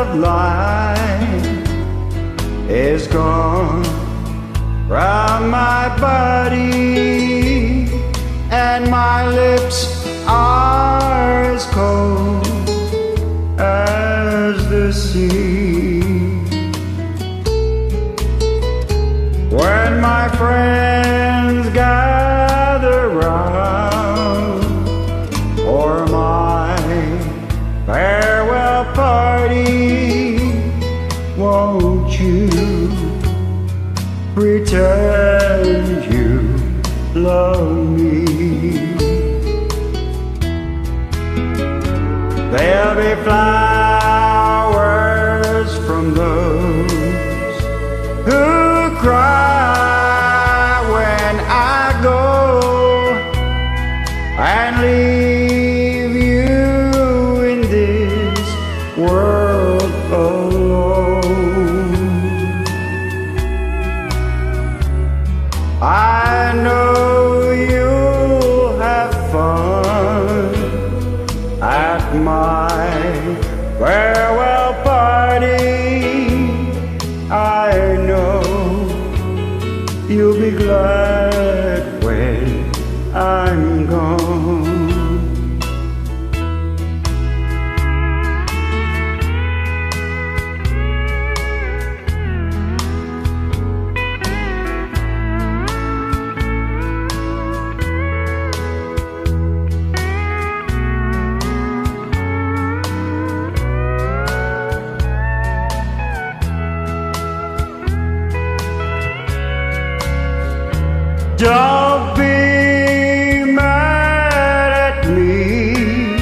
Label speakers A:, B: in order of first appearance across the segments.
A: of life is gone from my body, and my lips are as cold as the sea. When my friends gather round for my farewell party, won't you pretend you love me? There'll be flowers from those who cry when I go and leave you in this world alone. I know you'll have fun at my farewell party. I know you'll be glad when I'm gone. Don't be mad at me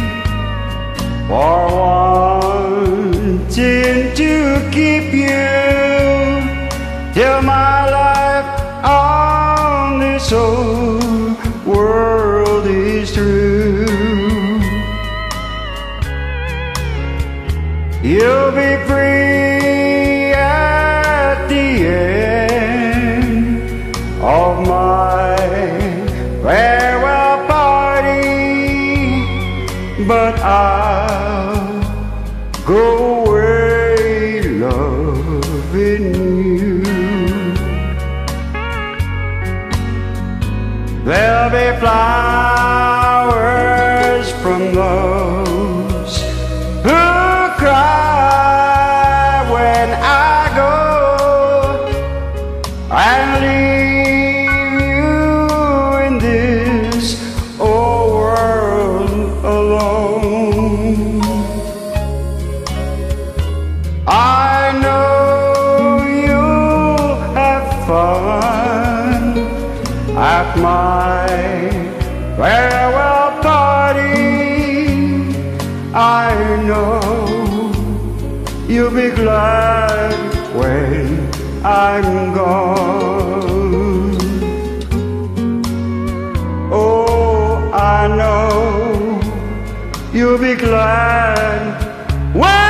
A: for wanting to keep you till my life on this old world is through. You'll be free at the end of my farewell party, but I'll go away loving you. There'll be flowers from those who cry when I go and leave you in this old world alone. I know you'll have fun at my farewell party. I know you'll be glad when I'm gone. Oh, I know you'll be glad when